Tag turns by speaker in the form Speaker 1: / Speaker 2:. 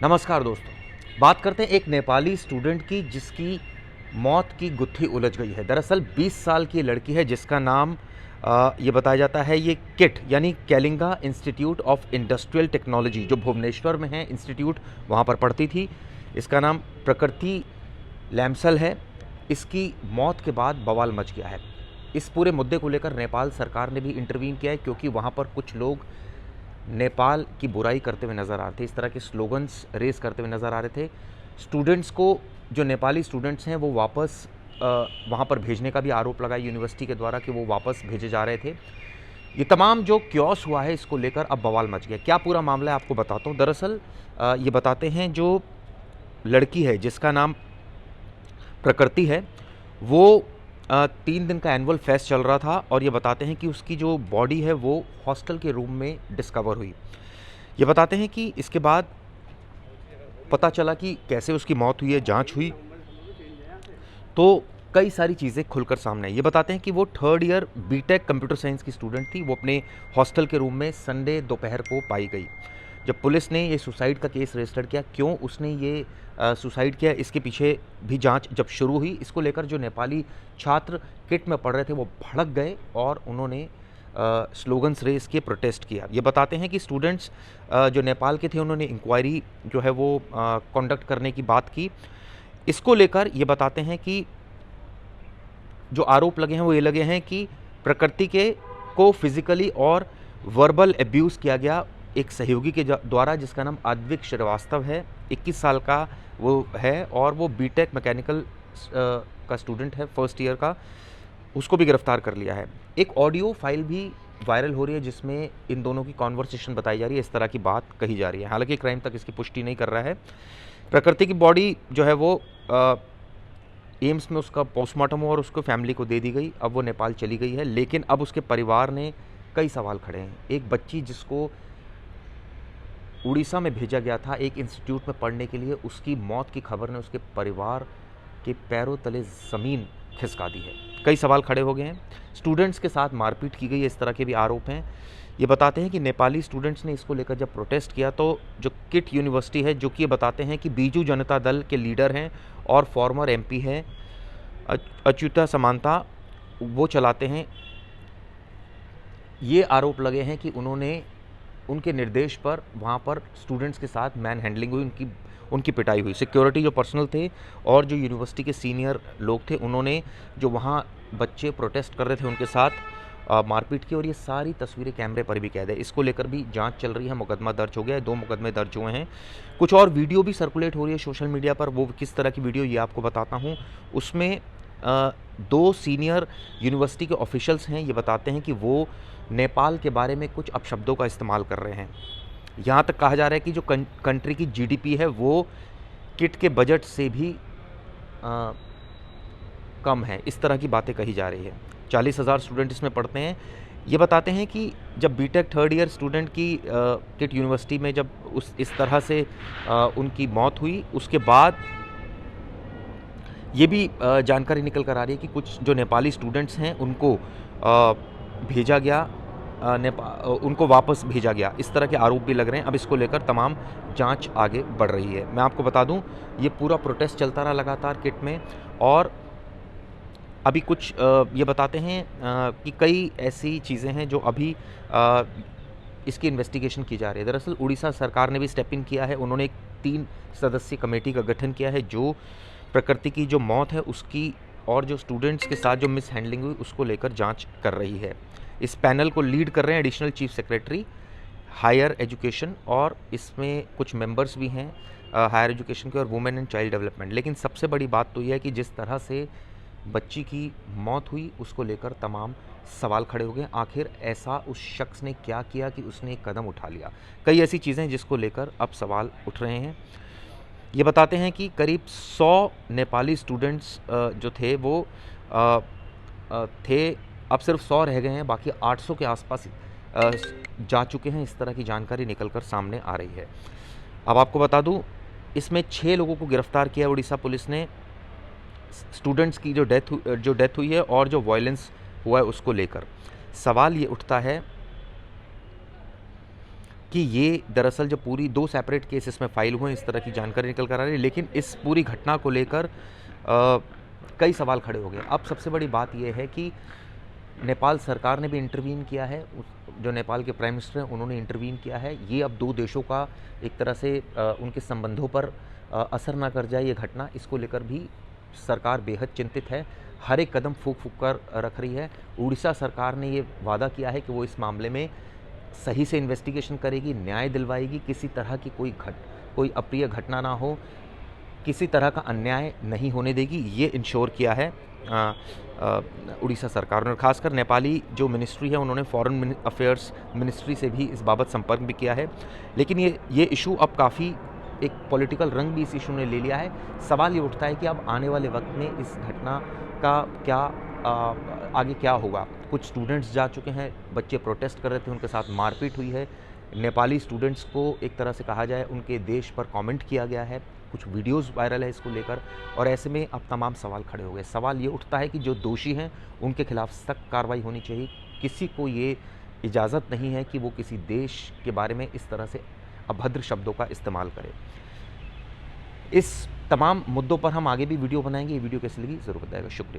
Speaker 1: नमस्कार दोस्तों, बात करते हैं एक नेपाली स्टूडेंट की जिसकी मौत की गुत्थी उलझ गई है। दरअसल 20 साल की लड़की है जिसका नाम ये बताया जाता है ये किट यानी कैलिंगा इंस्टीट्यूट ऑफ इंडस्ट्रियल टेक्नोलॉजी जो भुवनेश्वर में है इंस्टीट्यूट, वहाँ पर पढ़ती थी। इसका नाम प्रकृति लैम्सल है। इसकी मौत के बाद बवाल मच गया है। इस पूरे मुद्दे को लेकर नेपाल सरकार ने भी इंटरवीन किया है क्योंकि वहाँ पर कुछ लोग नेपाल की बुराई करते हुए नज़र आ रहे थे, इस तरह के स्लोगन्स रेस करते हुए नज़र आ रहे थे। स्टूडेंट्स को, जो नेपाली स्टूडेंट्स हैं, वो वापस वहाँ पर भेजने का भी आरोप लगाया यूनिवर्सिटी के द्वारा कि वो वापस भेजे जा रहे थे। ये तमाम जो क्योस हुआ है इसको लेकर अब बवाल मच गया। क्या पूरा मामला है आपको बताता हूँ। दरअसल ये बताते हैं जो लड़की है जिसका नाम प्रकृति है, वो 3 दिन का एनुअल फेस्ट चल रहा था और ये बताते हैं कि उसकी जो बॉडी है वो हॉस्टल के रूम में डिस्कवर हुई। ये बताते हैं कि इसके बाद पता चला कि कैसे उसकी मौत हुई है, जांच हुई तो कई सारी चीज़ें खुलकर सामने आई। ये बताते हैं कि वो 3rd year B Tech computer science की स्टूडेंट थी। वो अपने हॉस्टल के रूम में संडे दोपहर को पाई गई। जब पुलिस ने ये सुसाइड का केस रजिस्टर किया, क्यों उसने ये सुसाइड किया, इसके पीछे भी जांच जब शुरू हुई, इसको लेकर जो नेपाली छात्र किट में पढ़ रहे थे वो भड़क गए और उन्होंने स्लोगन्स रेस किए, प्रोटेस्ट किया। ये बताते हैं कि स्टूडेंट्स जो नेपाल के थे उन्होंने इंक्वायरी जो है वो कंडक्ट करने की बात की। इसको लेकर ये बताते हैं कि जो आरोप लगे हैं वो ये लगे हैं कि प्रकृति के को फिजिकली और वर्बल एब्यूज़ किया गया एक सहयोगी के द्वारा जिसका नाम अद्विक श्रीवास्तव है। 21 साल का वो है और वो बीटेक मैकेनिकल का स्टूडेंट है, 1st ईयर का। उसको भी गिरफ्तार कर लिया है। एक ऑडियो फाइल भी वायरल हो रही है जिसमें इन दोनों की कॉन्वर्सेशन बताई जा रही है, इस तरह की बात कही जा रही है। हालांकि क्राइम तक इसकी पुष्टि नहीं कर रहा है। प्रकृति की बॉडी जो है वो एम्स में उसका पोस्टमार्टम हुआ और उसको फैमिली को दे दी गई। अब वो नेपाल चली गई है, लेकिन अब उसके परिवार ने कई सवाल खड़े हैं। एक बच्ची जिसको उड़ीसा में भेजा गया था एक इंस्टीट्यूट में पढ़ने के लिए, उसकी मौत की खबर ने उसके परिवार के पैरों तले ज़मीन खिसका दी है। कई सवाल खड़े हो गए हैं। स्टूडेंट्स के साथ मारपीट की गई है, इस तरह के भी आरोप हैं। ये बताते हैं कि नेपाली स्टूडेंट्स ने इसको लेकर जब प्रोटेस्ट किया तो जो किट यूनिवर्सिटी है, जो कि ये बताते हैं कि बीजू जनता दल के लीडर हैं और फॉर्मर एमपी हैं अच्युता समांता, वो चलाते हैं। ये आरोप लगे हैं कि उन्होंने उनके निर्देश पर वहाँ पर स्टूडेंट्स के साथ मैन हैंडलिंग हुई, उनकी पिटाई हुई। सिक्योरिटी जो पर्सनल थे और जो यूनिवर्सिटी के सीनियर लोग थे उन्होंने जो वहाँ बच्चे प्रोटेस्ट कर रहे थे उनके साथ मारपीट की और ये सारी तस्वीरें कैमरे पर भी कैद है। इसको लेकर भी जांच चल रही है। मुकदमा दर्ज हो गया है, 2 मुकदमे दर्ज हुए हैं। कुछ और वीडियो भी सर्कुलेट हो रही है सोशल मीडिया पर। वो किस तरह की वीडियो ये आपको बताता हूँ। उसमें 2 सीनियर यूनिवर्सिटी के ऑफिशियल्स हैं। ये बताते हैं कि वो नेपाल के बारे में कुछ अपशब्दों का इस्तेमाल कर रहे हैं। यहाँ तक कहा जा रहा है कि जो कंट्री की जीडीपी है वो किट के बजट से भी कम है। इस तरह की बातें कही जा रही है। 40,000 स्टूडेंट इसमें पढ़ते हैं। ये बताते हैं कि जब बीटेक 3rd ईयर स्टूडेंट की किट यूनिवर्सिटी में जब इस तरह से उनकी मौत हुई, उसके बाद ये भी जानकारी निकल कर आ रही है कि कुछ जो नेपाली स्टूडेंट्स हैं उनको भेजा गया, उनको वापस भेजा गया। इस तरह के आरोप भी लग रहे हैं। अब इसको लेकर तमाम जांच आगे बढ़ रही है। मैं आपको बता दूं ये पूरा प्रोटेस्ट चलता रहा लगातार किट में और अभी कुछ ये बताते हैं कि कई ऐसी चीज़ें हैं जो अभी इसकी इन्वेस्टिगेशन की जा रही है। दरअसल उड़ीसा सरकार ने भी स्टेप इन किया है। उन्होंने एक 3 सदस्यीय कमेटी का गठन किया है जो प्रकृति की जो मौत है उसकी और जो स्टूडेंट्स के साथ जो मिस हैंडलिंग हुई उसको लेकर जांच कर रही है। इस पैनल को लीड कर रहे हैं additional chief secretary higher education और इसमें कुछ मेंबर्स भी हैं हायर एजुकेशन के और वुमेन एंड चाइल्ड डेवलपमेंट। लेकिन सबसे बड़ी बात तो यह है कि जिस तरह से बच्ची की मौत हुई उसको लेकर तमाम सवाल खड़े हो गए। आखिर ऐसा उस शख्स ने क्या किया कि उसने एक कदम उठा लिया। कई ऐसी चीज़ें जिसको लेकर अब सवाल उठ रहे हैं। ये बताते हैं कि करीब 100 नेपाली स्टूडेंट्स जो थे वो थे, अब सिर्फ 100 रह गए हैं, बाकी 800 के आसपास जा चुके हैं। इस तरह की जानकारी निकलकर सामने आ रही है। अब आपको बता दूं इसमें 6 लोगों को गिरफ्तार किया उड़ीसा पुलिस ने स्टूडेंट्स की जो डेथ हुई है और जो वायलेंस हुआ है उसको लेकर। सवाल ये उठता है कि ये दरअसल जो पूरी 2 सेपरेट केस इसमें फ़ाइल हुए हैं, इस तरह की जानकारी निकल कर आ रही है। लेकिन इस पूरी घटना को लेकर कई सवाल खड़े हो गए। अब सबसे बड़ी बात ये है कि नेपाल सरकार ने भी इंटरवीन किया है, जो नेपाल के प्राइम मिनिस्टर हैं उन्होंने इंटरवीन किया है। ये अब 2 देशों का एक तरह से उनके संबंधों पर असर ना कर जाए ये घटना, इसको लेकर भी सरकार बेहद चिंतित है। हर एक कदम फूँक-फूँक कर रख रही है। उड़ीसा सरकार ने ये वादा किया है कि वो इस मामले में सही से इन्वेस्टिगेशन करेगी, न्याय दिलवाएगी, किसी तरह की कोई अप्रिय घटना ना हो, किसी तरह का अन्याय नहीं होने देगी, ये इंश्योर किया है उड़ीसा सरकार ने। और खासकर नेपाली जो मिनिस्ट्री है उन्होंने फॉरेन अफेयर्स मिनिस्ट्री से भी इस बाबत संपर्क भी किया है। लेकिन ये इशू अब काफ़ी एक पॉलिटिकल रंग भी इस इशू ने ले लिया है। सवाल ये उठता है कि अब आने वाले वक्त में इस घटना का क्या आगे क्या होगा। कुछ स्टूडेंट्स जा चुके हैं, बच्चे प्रोटेस्ट कर रहे थे, उनके साथ मारपीट हुई है। नेपाली स्टूडेंट्स को एक तरह से कहा जाए उनके देश पर कमेंट किया गया है, कुछ वीडियोस वायरल है इसको लेकर। और ऐसे में अब तमाम सवाल खड़े हो गए। सवाल ये उठता है कि जो दोषी हैं उनके खिलाफ सख्त कार्रवाई होनी चाहिए। किसी को ये इजाज़त नहीं है कि वो किसी देश के बारे में इस तरह से अभद्र शब्दों का इस्तेमाल करे। इस तमाम मुद्दों पर हम आगे भी वीडियो बनाएंगे। ये वीडियो कैसी लगी ज़रूर बताइएगा। शुक्रिया।